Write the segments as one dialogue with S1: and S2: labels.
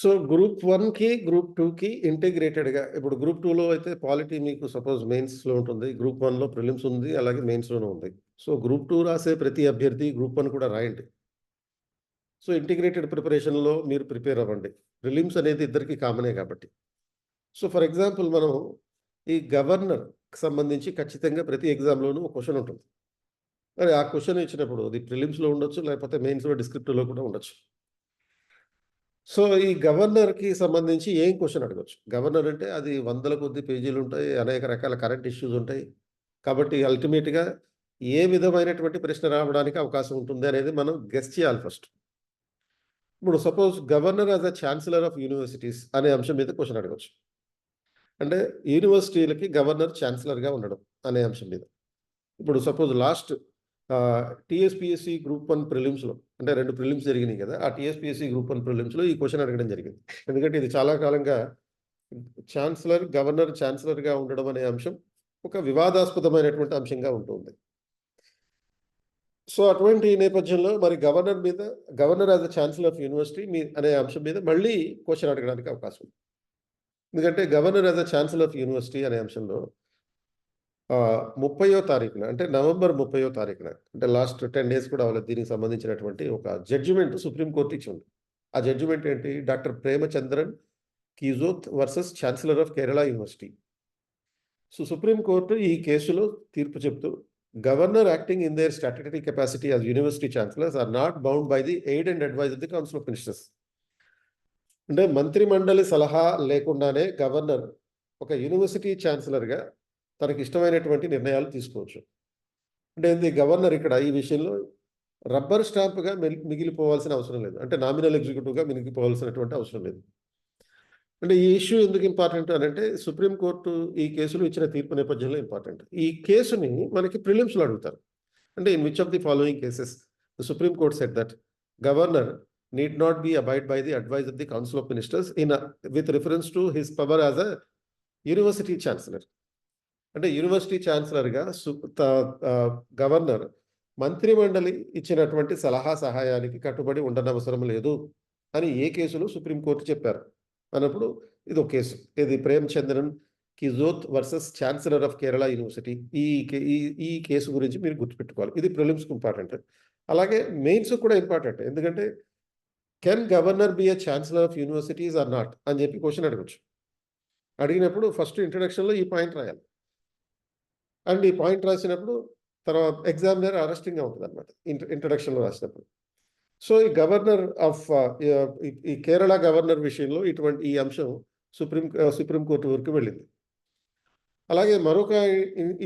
S1: So group 1కి group 2కి ఇంటిగ్రేటెడ్గా ఇప్పుడు గ్రూప్ 2లో అయితే పాలిటీ మీకు సపోజ్ మెయిన్స్లో ఉంటుంది, గ్రూప్ 1లో ప్రిలిమ్స్ ఉంది, అలాగే మెయిన్స్లోనూ ఉంది. సో గ్రూప్ 2 రాసే ప్రతి అభ్యర్థి గ్రూప్ 1 కూడా రాయండి. సో ఇంటిగ్రేటెడ్ ప్రిపరేషన్లో మీరు ప్రిపేర్ అవ్వండి. ప్రిలిమ్స్ అనేది ఇద్దరికి కామనే కాబట్టి. సో ఫర్ ఎగ్జాంపుల్ మనం ఈ గవర్నర్కి సంబంధించి ఖచ్చితంగా ప్రతి ఎగ్జామ్లోనూ ఒక క్వశ్చన్ ఉంటుంది. మరి ఆ క్వశ్చన్ ఇచ్చినప్పుడు అది ప్రిలిమ్స్లో ఉండొచ్చు, లేకపోతే మెయిన్స్లో డిస్క్రిప్టివ్లో కూడా ఉండొచ్చు. సో ఈ గవర్నర్కి సంబంధించి ఏం క్వశ్చన్ అడగచ్చు? గవర్నర్ అంటే అది వందల కొద్ది పేజీలు ఉంటాయి, అనేక రకాల కరెంట్ ఇష్యూస్ ఉంటాయి. కాబట్టి అల్టిమేట్గా ఏ విధమైనటువంటి ప్రశ్న రావడానికి అవకాశం ఉంటుంది అనేది మనం గెస్ చేయాలి ఫస్ట్. ఇప్పుడు suppose governor as a chancellor of universities అనే అంశం మీద క్వశ్చన్ అడగచ్చు. అంటే యూనివర్సిటీలకి గవర్నర్ ఛాన్సలర్గా ఉండడం అనే అంశం మీద. ఇప్పుడు సపోజ్ లాస్ట్ TSPSC Group1 ప్రిలిమ్స్లో, అంటే 2 ప్రిలిమ్స్ జరిగినాయి కదా, ఆ TSPSC Group1 ప్రిలిమ్స్లో ఈ క్వశ్చన్ అడగడం జరిగింది. ఎందుకంటే ఇది చాలా కాలంగా గవర్నర్ ఛాన్సలర్గా ఉండడం అనే అంశం ఒక వివాదాస్పదమైనటువంటి అంశంగా ఉంటుంది. సో అటువంటి నేపథ్యంలో మరి governor as a chancellor of university అనే అంశం మీద మళ్ళీ క్వశ్చన్ అడగడానికి అవకాశం ఉంది. ఎందుకంటే governor as a chancellor of university అనే అంశంలో 30వ తారీఖున, అంటే నవంబర్ 30వ తారీఖున, అంటే లాస్ట్ 10 days కూడా అవ్వలేదు, దీనికి సంబంధించినటువంటి ఒక జడ్జిమెంట్ సుప్రీంకోర్టు ఇచ్చింది. ఆ జడ్జిమెంట్ ఏంటి? Doctor Premachandran Keezhoth versus chancellor of Kerala university. So supreme court ఈ కేసులో తీర్పు చెప్తూ governor acting in their statutory capacity as university chancellors are not bound by the aid and advice of the council of ministers. అంటే మంత్రి మండలి సలహా లేకుండానే గవర్నర్ ఒక యూనివర్సిటీ ఛాన్సలర్గా తనకి ఇష్టమైనటువంటి నిర్ణయాలు తీసుకోవచ్చు. అంటే ఏంది, గవర్నర్ ఇక్కడ ఈ విషయంలో రబ్బర్ స్టాంప్గా మిగిలిపోవాల్సిన అవసరం లేదు, అంటే నామినల్ ఎగ్జిక్యూటివ్గా మిగిలిపోవాల్సినటువంటి అవసరం లేదు. అంటే ఈ ఇష్యూ ఎందుకు ఇంపార్టెంట్ అని అంటే సుప్రీంకోర్టు ఈ కేసులో ఇచ్చిన తీర్పు నేపథ్యంలో ఇంపార్టెంట్. ఈ కేసుని మనకి ప్రిలిమ్స్లో అడుగుతారు. అంటే in which of the following cases the supreme court said that governor need not be abide by the advice of the Council of Ministers with reference to his power as a university chancellor. అంటే university ఛాన్సలర్గా governor మంత్రి మండలి ఇచ్చినటువంటి సలహా సహాయానికి కట్టుబడి ఉండనవసరం లేదు అని ఏ కేసులో సుప్రీంకోర్టు చెప్పారు అన్నప్పుడు ఇది ఒక కేసు. ఇది Premachandran Keezhoth versus chancellor of Kerala university. ఈ కేసు గురించి మీరు గుర్తుపెట్టుకోవాలి. ఇది ప్రిలిమ్స్కి ఇంపార్టెంట్, అలాగే మెయిన్స్ కూడా ఇంపార్టెంట్. ఎందుకంటే can governor be a chancellor of universities or not అని చెప్పి క్వశ్చన్ అడగచ్చు. అడిగినప్పుడు ఫస్ట్ ఇంట్రడక్షన్లో ఈ పాయింట్ రాయాలి. అండ్ ఈ పాయింట్ రాసినప్పుడు తర్వాత ఎగ్జామినర్ అరెస్టింగ్గా ఉంటుంది అనమాట ఇంట్రడక్షన్లో రాసినప్పుడు. సో ఈ గవర్నర్ ఆఫ్ ఈ కేరళ గవర్నర్ విషయంలో ఈ అంశం సుప్రీంకోర్టు వరకు వెళ్ళింది. అలాగే మరొక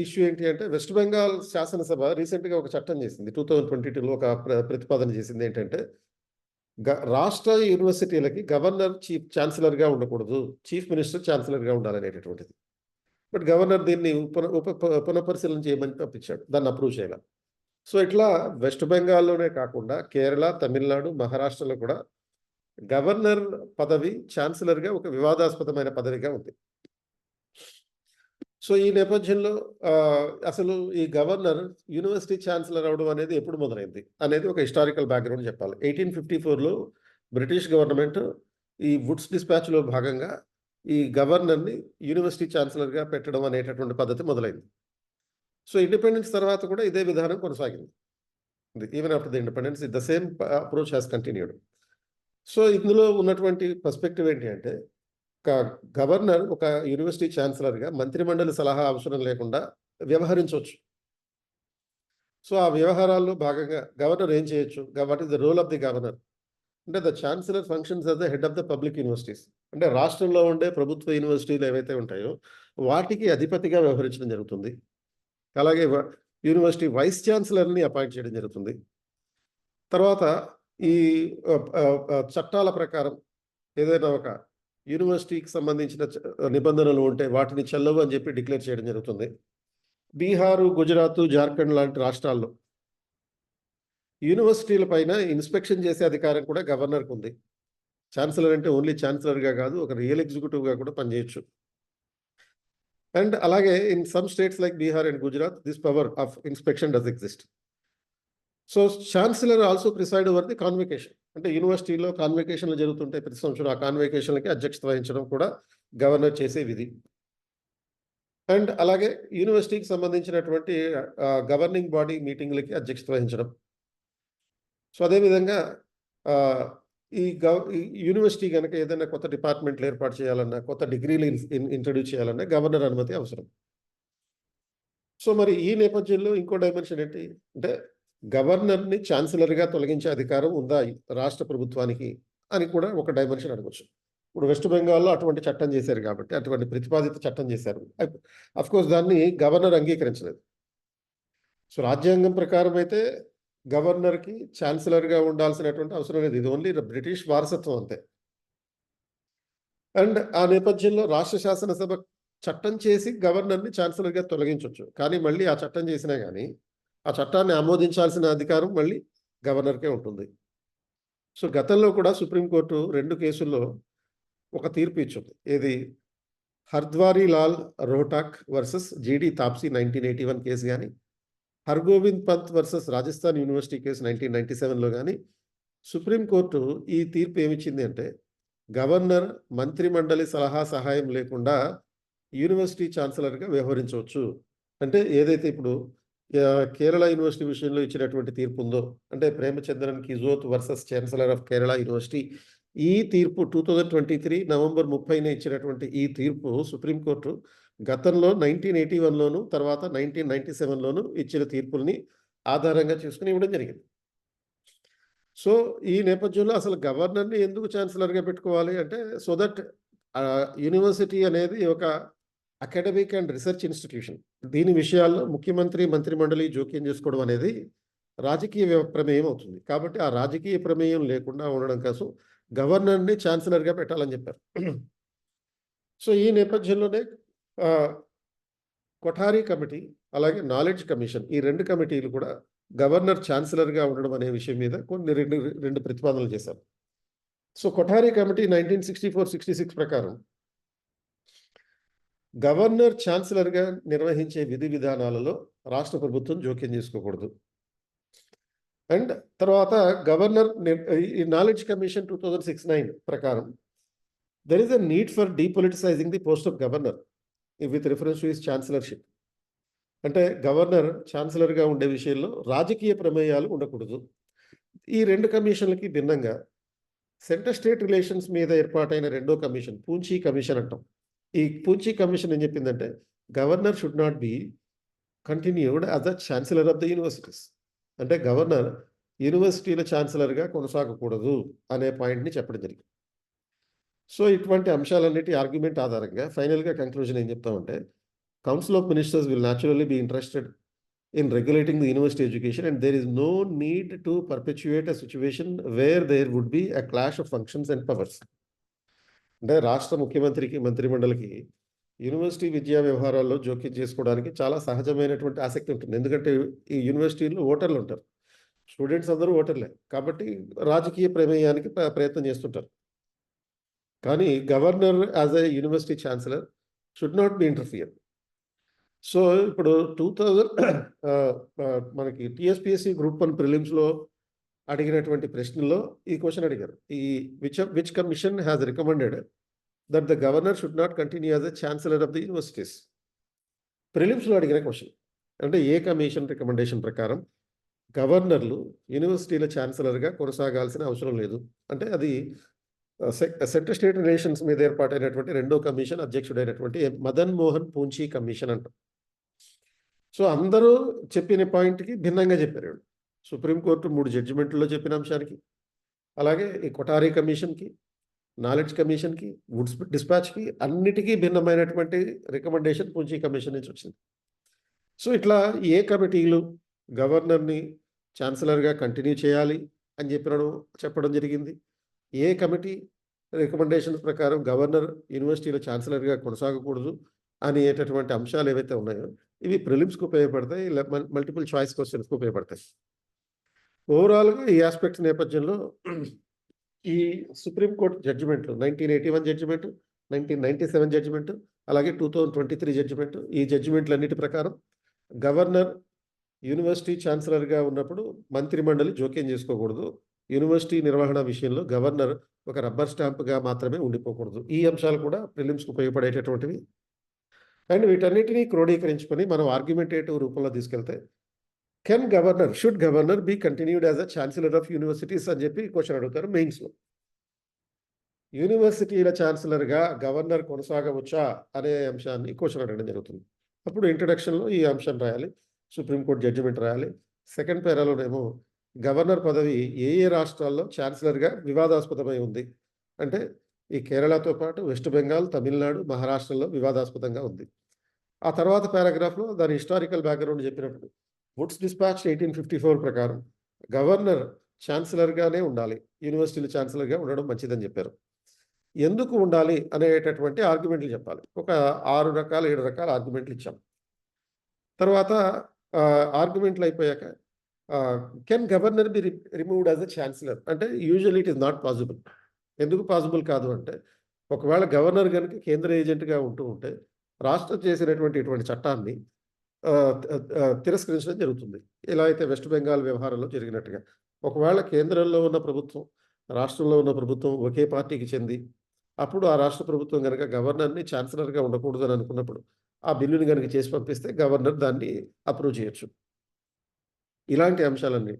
S1: ఇష్యూ ఏంటి అంటే వెస్ట్ బెంగాల్ శాసనసభ రీసెంట్గా ఒక చట్టం చేసింది. 2022లో ఒక ప్రతిపాదన చేసింది. ఏంటంటే రాష్ట్ర యూనివర్సిటీలకి గవర్నర్ చీఫ్ ఛాన్సలర్గా ఉండకూడదు, చీఫ్ మినిస్టర్ ఛాన్సలర్గా ఉండాలనేటటువంటిది. బట్ గవర్నర్ దీన్ని పునఃపరిశీలన చేయమని పంపించాడు, దాన్ని అప్రూవ్ చేయాలి. సో ఇట్లా వెస్ట్ బెంగాల్లోనే కాకుండా కేరళ, తమిళనాడు, మహారాష్ట్రలో కూడా గవర్నర్ పదవి ఛాన్సలర్గా ఒక వివాదాస్పదమైన పదవిగా ఉంది. సో ఈ నేపథ్యంలో అసలు ఈ గవర్నర్ యూనివర్సిటీ ఛాన్సలర్ అవడం అనేది ఎప్పుడు మొదలైంది అనేది ఒక హిస్టారికల్ బ్యాక్గ్రౌండ్ చెప్పాలి. 1854లో బ్రిటిష్ గవర్నమెంట్ ఈ వుడ్స్ డిస్పాచ్లో భాగంగా ఈ గవర్నర్ని యూనివర్సిటీ ఛాన్సలర్గా పెట్టడం అనేటటువంటి పద్ధతి మొదలైంది. సో ఇండిపెండెన్స్ తర్వాత కూడా ఇదే విధానం కొనసాగింది. Even after the independence the same approach has continued. So ఇందులో ఉన్నటువంటి పర్స్పెక్టివ్ ఏంటి అంటే గవర్నర్ ఒక యూనివర్సిటీ ఛాన్సలర్గా మంత్రిమండలి సలహా అవసరం లేకుండా వ్యవహరించవచ్చు. సో ఆ వ్యవహారాల్లో భాగంగా గవర్నర్ ఏం చేయొచ్చు? What is the role of the governor అంటే the chancellor functions as the head of the public universities. అంటే రాష్ట్రంలో ఉండే ప్రభుత్వ యూనివర్సిటీలు ఏవైతే ఉంటాయో వాటికి అధిపతిగా వ్యవహరించడం జరుగుతుంది. అలాగే యూనివర్సిటీ వైస్ ఛాన్సలర్ని అపాయింట్ చేయడం జరుగుతుంది. తర్వాత ఈ చట్టాల ప్రకారం ఏదైనా ఒక యూనివర్సిటీకి సంబంధించిన నిబంధనలు ఉంటే వాటిని చెల్లవు అని చెప్పి డిక్లేర్ చేయడం జరుగుతుంది. బీహారు, గుజరాత్, జార్ఖండ్ లాంటి రాష్ట్రాల్లో యూనివర్సిటీల పైన ఇన్స్పెక్షన్ చేసే అధికారం కూడా గవర్నర్కి ఉంది. ఛాన్సలర్ అంటే ఓన్లీ ఛాన్సలర్గా కాదు, ఒక రియల్ ఎగ్జిక్యూటివ్గా కూడా పనిచేయచ్చు. అండ్ అలాగే in some states like Bihar and Gujarat this power of inspection does exist. So chancellor also preside over the convocation. అంటే యూనివర్సిటీలో కాన్వకేషన్లు జరుగుతుంటే ప్రతి సంవత్సరం ఆ కాన్వకేషన్లకి అధ్యక్షత వహించడం కూడా గవర్నర్ చేసే విధి. అండ్ అలాగే యూనివర్సిటీకి సంబంధించినటువంటి గవర్నింగ్ బాడీ మీటింగ్లకి అధ్యక్షత వహించడం. సో అదేవిధంగా ఈ యూనివర్సిటీ కనుక ఏదైనా కొత్త డిపార్ట్మెంట్లు ఏర్పాటు చేయాలన్నా, కొత్త డిగ్రీలు ఇంట్రడ్యూస్ చేయాలన్నా గవర్నర్ అనుమతి అవసరం. సో మరి ఈ నేపథ్యంలో ఇంకో డైమెన్షన్ ఏంటి అంటే, గవర్నర్ని ఛాన్సలర్గా తొలగించే అధికారం ఉందా రాష్ట్ర ప్రభుత్వానికి అని కూడా ఒక డైమెన్షన్ అడగవచ్చు. ఇప్పుడు వెస్ట్ బెంగాల్లో అటువంటి చట్టం చేశారు కాబట్టి, అటువంటి ప్రతిపాదిత చట్టం చేశారు. అఫ్కోర్స్ దాన్ని గవర్నర్ అంగీకరించలేదు. సో రాజ్యాంగం ప్రకారం అయితే గవర్నర్కి ఛాన్సలర్గా ఉండాల్సినటువంటి అవసరం లేదు. ఇది ఓన్లీ బ్రిటిష్ వారసత్వం అంతే. అండ్ ఆ నేపథ్యంలో రాష్ట్ర శాసనసభ చట్టం చేసి గవర్నర్ని ఛాన్సలర్గా తొలగించవచ్చు. కానీ మళ్ళీ ఆ చట్టం చేసినా కానీ ఆ చట్టాన్ని ఆమోదించాల్సిన అధికారం మళ్ళీ గవర్నర్కే ఉంటుంది. సో గతంలో కూడా సుప్రీంకోర్టు 2 కేసుల్లో ఒక తీర్పు ఇచ్చింది. ఏది హర్ద్వారీ లాల్ రోహ్టాక్ వర్సెస్ జీడి తాప్సీ 1981 కేసు కానీ, Hargovind Pant versus Rajasthan university case 1997లో కానీ సుప్రీంకోర్టు ఈ తీర్పు ఏమిచ్చింది అంటే, గవర్నర్ మంత్రిమండలి సలహా సహాయం లేకుండా యూనివర్సిటీ ఛాన్సలర్గా వ్యవహరించవచ్చు. అంటే ఏదైతే ఇప్పుడు కేరళ యూనివర్సిటీ విషయంలో ఇచ్చినటువంటి తీర్పు ఉందో, అంటే Premachandran Keezhoth versus chancellor of Kerala university, ఈ తీర్పు 2023 నవంబర్ 30న ఇచ్చినటువంటి ఈ తీర్పు సుప్రీంకోర్టు గతంలో 1981లోను తర్వాత 1997లోను ఇచ్చిన తీర్పుల్ని ఆధారంగా చేసుకుని ఇవ్వడం జరిగింది. సో ఈ నేపథ్యంలో అసలు గవర్నర్ని ఎందుకు ఛాన్సలర్గా పెట్టుకోవాలి అంటే, సో దట్ యూనివర్సిటీ అనేది ఒక అకాడమిక్ అండ్ రీసెర్చ్ ఇన్స్టిట్యూషన్. దీని విషయాల్లో ముఖ్యమంత్రి మంత్రిమండలి జోక్యం చేసుకోవడం అనేది రాజకీయ ప్రమేయం అవుతుంది. కాబట్టి ఆ రాజకీయ ప్రమేయం లేకుండా ఉండడం కోసం గవర్నర్ని ఛాన్సలర్గా పెట్టాలని చెప్పారు. సో ఈ నేపథ్యంలోనే కొఠారీ కమిటీ అలాగే నాలెడ్జ్ కమిషన్, ఈ 2 కమిటీలు కూడా గవర్నర్ ఛాన్సలర్గా ఉండడం అనే విషయం మీద కొన్ని రెండు ప్రతిపాదనలు చేశారు. సో కొఠారీ కమిటీ 1964-66 ప్రకారం గవర్నర్ ఛాన్సలర్గా నిర్వహించే విధి విధానాలలో రాష్ట్ర ప్రభుత్వం జోక్యం చేసుకోకూడదు. అండ్ తర్వాత గవర్నర్ ఈ నాలెడ్జ్ కమిషన్ 2006-9 ప్రకారం there is a need for depoliticising the post of governor with reference to his ఛాన్సలర్షిప్. అంటే గవర్నర్ ఛాన్సలర్గా ఉండే విషయంలో రాజకీయ ప్రమేయాలు ఉండకూడదు. ఈ 2 కమిషన్లకి భిన్నంగా సెంటర్ స్టేట్ రిలేషన్స్ మీద ఏర్పాటైన 2వ కమిషన్, పూంచీ కమిషన్ అంటాం. ఈ పూంచీ కమిషన్ ఏం చెప్పిందంటే, governor should not be continued as the chancellor of the universities. అంటే గవర్నర్ యూనివర్సిటీల ఛాన్సలర్గా కొనసాగకూడదు అనే పాయింట్ని చెప్పడం జరిగింది. సో ఇటువంటి అంశాలన్నిటి ఆర్గ్యుమెంట్ ఆధారంగా ఫైనల్గా కంక్లూజన్ ఏం చెప్తామంటే, council of ministers will naturally be interested in regulating the university education, and there is no need to perpetuate a situation where there would be a clash of functions and powers. అంటే రాష్ట్ర ముఖ్యమంత్రికి మంత్రిమండలికి university విద్యా వ్యవహారాల్లో జోక్యం చేసుకోవడానికి చాలా సహజమైనటువంటి ఆసక్తి ఉంటుంది. ఎందుకంటే ఈ యూనివర్సిటీలో ఓటర్లు ఉంటారు, స్టూడెంట్స్ అందరూ ఓటర్లే, కాబట్టి రాజకీయ ప్రమేయానికి ప్రయత్నం చేస్తుంటారు. కానీ governor as a university chancellor should not be interfere. So ఇప్పుడు 2000 మనకి TSPSC Group1 ప్రిలిమ్స్లో అడిగినటువంటి ప్రశ్నలో ఈ క్వశ్చన్ అడిగారు. ఈ which commission has recommended that the governor should not continue as a chancellor of the universities. ప్రిలిమ్స్లో అడిగిన క్వశ్చన్. అంటే ఏ కమిషన్ రికమెండేషన్ ప్రకారం గవర్నర్లు యూనివర్సిటీల ఛాన్సలర్గా కొనసాగాల్సిన అవసరం లేదు. అంటే అది సెంటర్ స్టేట్ రిలేషన్స్ మీద ఏర్పాటైనటువంటి 2వ కమిషన్ అధ్యక్షుడైనటువంటి మదన్ మోహన్ పూంచీ కమిషన్ అంటాం. సో అందరూ చెప్పిన పాయింట్కి భిన్నంగా చెప్పారు. సుప్రీంకోర్టు 3 జడ్జిమెంట్లో చెప్పిన అంశానికి, అలాగే ఈ కొఠారీ కమిషన్కి, నాలెడ్జ్ కమిషన్కి, వుడ్స్ డిస్పాచ్కి అన్నిటికీ భిన్నమైనటువంటి రికమెండేషన్ పూంచీ కమిషన్ నుంచి వచ్చింది. సో ఇట్లా ఏ కమిటీలు గవర్నర్ని ఛాన్సలర్గా కంటిన్యూ చేయాలి అని చెప్పడం జరిగింది, ఏ కమిటీ రికమెండేషన్స్ ప్రకారం గవర్నర్ యూనివర్సిటీలో ఛాన్సలర్గా కొనసాగకూడదు అనేటటువంటి అంశాలు ఏవైతే ఉన్నాయో ఇవి ప్రిలిమ్స్కి ఉపయోగపడతాయి, మల్టిపుల్ చాయిస్ క్వశ్చన్స్కి ఉపయోగపడతాయి. ఓవరాల్గా ఈ ఆస్పెక్ట్స్ నేపథ్యంలో ఈ సుప్రీంకోర్టు జడ్జిమెంట్లు 1981 జడ్జిమెంట్, 1997 జడ్జిమెంట్, అలాగే 2023 జడ్జిమెంట్, ఈ జడ్జిమెంట్లన్నిటి ప్రకారం గవర్నర్ యూనివర్సిటీ ఛాన్సలర్గా ఉన్నప్పుడు మంత్రిమండలి జోక్యం చేసుకోకూడదు, యూనివర్సిటీ నిర్వహణ విషయంలో గవర్నర్ ఒక రబ్బర్ స్టాంప్గా మాత్రమే ఉండిపోకూడదు. ఈ అంశాలు కూడా ప్రిలిమ్స్కి ఉపయోగపడేటటువంటివి. అండ్ వీటన్నిటినీ క్రోడీకరించుకొని మనం ఆర్గ్యుమెంటేటివ్ రూపంలో తీసుకెళ్తే should governor be continued as a chancellor of universities అని చెప్పి క్వశ్చన్ అడుగుతారు మెయిన్స్లో. యూనివర్సిటీల ఛాన్సలర్గా గవర్నర్ కొనసాగవచ్చా అనే అంశాన్ని క్వశ్చన్ అడగడం జరుగుతుంది. అప్పుడు ఇంట్రడక్షన్లో ఈ అంశం రాయాలి, సుప్రీంకోర్టు జడ్జిమెంట్ రాయాలి. సెకండ్ పేరాలోనేమో గవర్నర్ పదవి ఏ ఏ రాష్ట్రాల్లో ఛాన్సలర్గా వివాదాస్పదమై ఉంది అంటే ఈ కేరళతో పాటు వెస్ట్ బెంగాల్, తమిళనాడు, మహారాష్ట్రలో వివాదాస్పదంగా ఉంది. ఆ తర్వాత పారాగ్రాఫ్లో దాని హిస్టారికల్ బ్యాక్గ్రౌండ్ చెప్పినప్పుడు వుడ్స్ డిస్పాచ్ 1854 ప్రకారం గవర్నర్ ఛాన్సలర్గానే ఉండాలి, యూనివర్సిటీల ఛాన్సలర్గా ఉండడం మంచిదని చెప్పారు. ఎందుకు ఉండాలి అనేటటువంటి ఆర్గ్యుమెంట్లు చెప్పాలి. ఒక 6 రకాల 7 రకాల ఆర్గ్యుమెంట్లు ఇచ్చాం. తర్వాత ఆర్గ్యుమెంట్లు అయిపోయాక can governor be removed as a chancellor అంటే usually it is not possible. ఎందుకు పాసిబుల్ కాదు అంటే ఒకవేళ గవర్నర్ కనుక కేంద్ర ఏజెంట్గా ఉంటే రాష్ట్రం చేసినటువంటి ఇటువంటి చట్టాన్ని తిరస్కరించడం జరుగుతుంది. ఇలా అయితే వెస్ట్ బెంగాల్ వ్యవహారంలో జరిగినట్టుగా. ఒకవేళ కేంద్రంలో ఉన్న ప్రభుత్వం, రాష్ట్రంలో ఉన్న ప్రభుత్వం ఒకే పార్టీకి చెంది అప్పుడు ఆ రాష్ట్ర ప్రభుత్వం కనుక గవర్నర్ని ఛాన్సలర్గా ఉండకూడదు అని అనుకున్నప్పుడు ఆ బిల్లుని కనుక చేసి పంపిస్తే గవర్నర్ దాన్ని అప్రూవ్ చేయొచ్చు. ఇలాంటి అంశాలన్నీ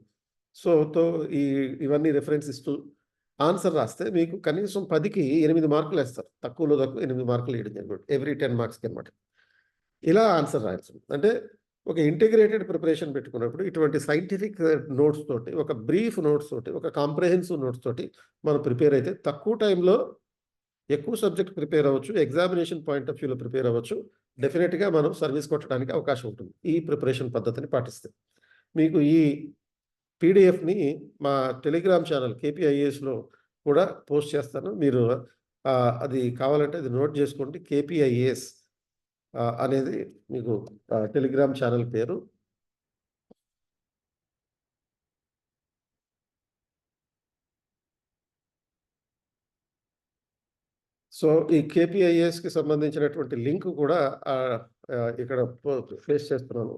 S1: ఇవన్నీ రెఫరెన్స్ ఇస్తూ ఆన్సర్ రాస్తే మీకు కనీసం 10కి 8 మార్కులు వేస్తారు. తక్కువలో తక్కువ 8 మార్కులు వేయడం జరుగుతుంది ఎవ్రీ 10 మార్క్స్కి అనమాట. ఇలా ఆన్సర్ రాయాల్సి అంటే ఒక ఇంటిగ్రేటెడ్ ప్రిపరేషన్ పెట్టుకున్నప్పుడు ఇటువంటి సైంటిఫిక్ నోట్స్ తోటి, ఒక బ్రీఫ్ నోట్స్ తోటి, ఒక కాంప్రహెన్సివ్ నోట్స్ తోటి మనం ప్రిపేర్ అయితే తక్కువ టైంలో ఎక్కువ సబ్జెక్ట్ ప్రిపేర్ అవ్వచ్చు, ఎగ్జామినేషన్ పాయింట్ ఆఫ్ వ్యూలో ప్రిపేర్ అవ్వచ్చు. డెఫినెట్గా మనం సర్వీస్ కొట్టడానికి అవకాశం ఉంటుంది ఈ ప్రిపరేషన్ పద్ధతిని పాటిస్తే. మీకు ఈ పీడిఎఫ్ని మా టెలిగ్రామ్ ఛానల్ KPIASలో కూడా పోస్ట్ చేస్తాను. మీరు అది కావాలంటే అది నోట్ చేసుకోండి. KPIAS అనేది మీకు టెలిగ్రామ్ ఛానల్ పేరు. సో ఈ KPIASకి సంబంధించినటువంటి లింక్ కూడా ఇక్కడ ప్లేస్ చేస్తున్నాను.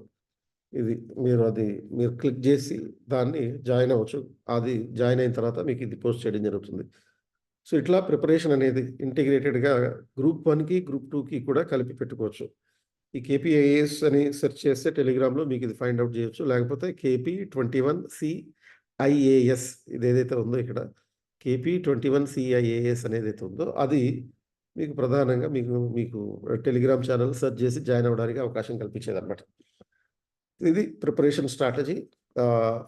S1: ఇది మీరు క్లిక్ చేసి దాన్ని జాయిన్ అవ్వచ్చు. అది జాయిన్ అయిన తర్వాత మీకు ఇది పోస్ట్ చేయడం జరుగుతుంది. సో ఇట్లా ప్రిపరేషన్ అనేది ఇంటిగ్రేటెడ్గా గ్రూప్ 1కి గ్రూప్ 2కి కూడా కలిపి పెట్టుకోవచ్చు. ఈ KPIAS అని సెర్చ్ చేస్తే టెలిగ్రామ్లో మీకు ఇది ఫైండ్ అవుట్ చేయొచ్చు. లేకపోతే KP21CIAS ఇది ఏదైతే ఉందో ఇక్కడ KP21CIAS అనేది అయితే ఉందో అది మీకు ప్రధానంగా మీకు టెలిగ్రామ్ ఛానల్ సెర్చ్ చేసి జాయిన్ అవ్వడానికి అవకాశం కల్పించేదన్నమాట. ఇది preparation strategy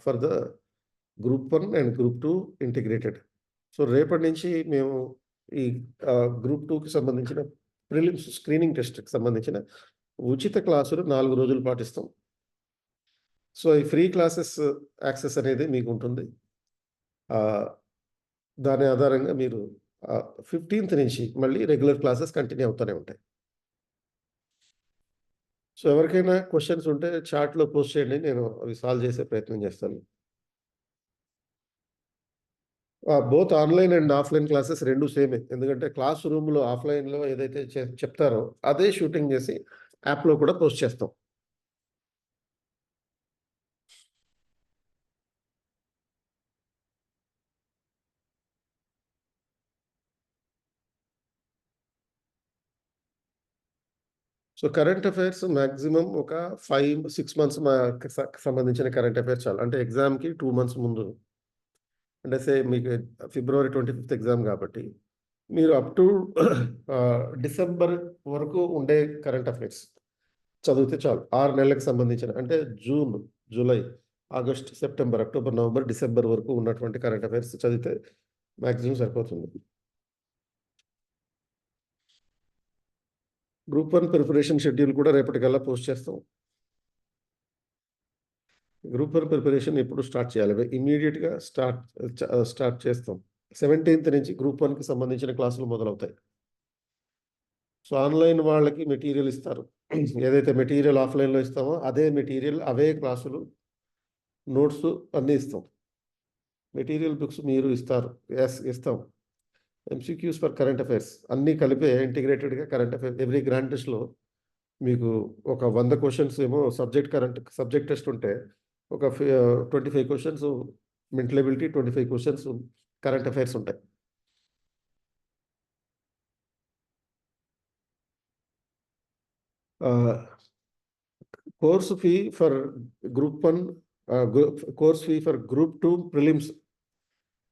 S1: for the group 1 and group 2 integrated. So రేపటి నుంచి మేము ఈ గ్రూప్ 2కి సంబంధించిన ప్రిలిమ్స్ స్క్రీనింగ్ టెస్ట్కి సంబంధించిన ఉచిత క్లాసులు 4 రోజులు పాటిస్తాం. సో ఈ ఫ్రీ క్లాసెస్ యాక్సెస్ అనేది మీకు ఉంటుంది. దాని ఆధారంగా మీరు 15th నుంచి మళ్ళీ రెగ్యులర్ క్లాసెస్ కంటిన్యూ అవుతూనే ఉంటాయి. సో ఎవరికైనా క్వశ్చన్స్ ఉంటే చాట్లో పోస్ట్ చేయండి, నేను అవి సాల్వ్ చేసే ప్రయత్నం చేస్తాను. Both online and offline classes రెండు సేమే. ఎందుకంటే క్లాస్ రూమ్లో ఆఫ్లైన్లో ఏదైతే చెప్తారో అదే షూటింగ్ చేసి యాప్లో కూడా పోస్ట్ చేస్తాం. సో కరెంట్ అఫైర్స్ మ్యాక్సిమం ఒక 5-6 మంత్స్ సంబంధించిన కరెంట్ అఫైర్స్ చాలు. అంటే ఎగ్జామ్కి 2 మంత్స్ ముందు, అంటే మీకు February 25th ఎగ్జామ్ కాబట్టి మీరు అప్ టు డిసెంబర్ వరకు ఉండే కరెంట్ అఫైర్స్ చదివితే చాలు. 6 నెలలకు సంబంధించిన, అంటే June, July, August, September, October, November, December వరకు ఉన్నటువంటి కరెంట్ అఫైర్స్ చదివితే మ్యాక్సిమం సరిపోతుంది. గ్రూప్ 1 ప్రిపరేషన్ షెడ్యూల్ కూడా రేపటికల్లా పోస్ట్ చేస్తాం. గ్రూప్ 1 ప్రిపరేషన్ ఎప్పుడు స్టార్ట్ చేయాలి? ఇమీడియట్గా స్టార్ట్ చేస్తాం. 17th నుంచి గ్రూప్ 1కి సంబంధించిన క్లాసులు మొదలవుతాయి. సో ఆన్లైన్ వాళ్ళకి మెటీరియల్ ఇస్తారు. ఏదైతే మెటీరియల్ ఆఫ్లైన్లో ఇస్తామో అదే మెటీరియల్, అవే క్లాసులు, నోట్స్ అన్నీ ఇస్తాం. మెటీరియల్ బుక్స్ మీరు ఇస్తాం. MCQs ఫర్ కరెంట్ అఫైర్స్ అన్నీ కలిపే ఇంటిగ్రేటెడ్గా కరెంట్ అఫైర్స్ ఎవ్రీ గ్రాండ్ టెస్ట్లో మీకు ఒక 100 క్వశ్చన్స్ ఏమో సబ్జెక్ట్ టెస్ట్ ఉంటే ఒక 25 questions mental ability 25 questions, current affairs ఉంటాయి. Course fee for group 1, course fee for Group 2 prelims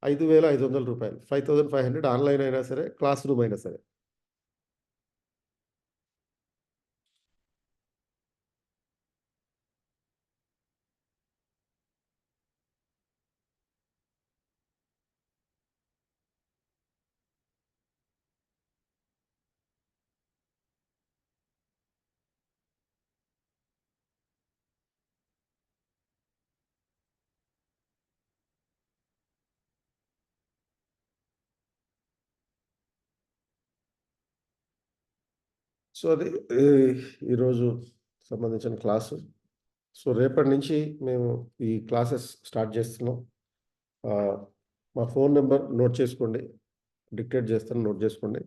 S1: 5,500 రూపాయలు, 5,500 ఆన్లైన్ అయినా సరే, క్లాస్ రూమ్ అయినా సరే. సో అది ఈరోజు సంబంధించిన క్లాసు. సో రేపటి నుంచి మేము ఈ క్లాసెస్ స్టార్ట్ చేస్తున్నాం. మా ఫోన్ నెంబర్ నోట్ చేసుకోండి, డిక్టేట్ చేస్తాను, నోట్ చేసుకోండి.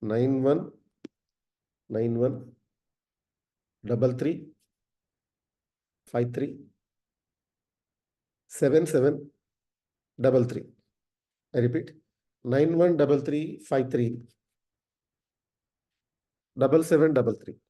S1: 919133577733. I repeat, 9133537733.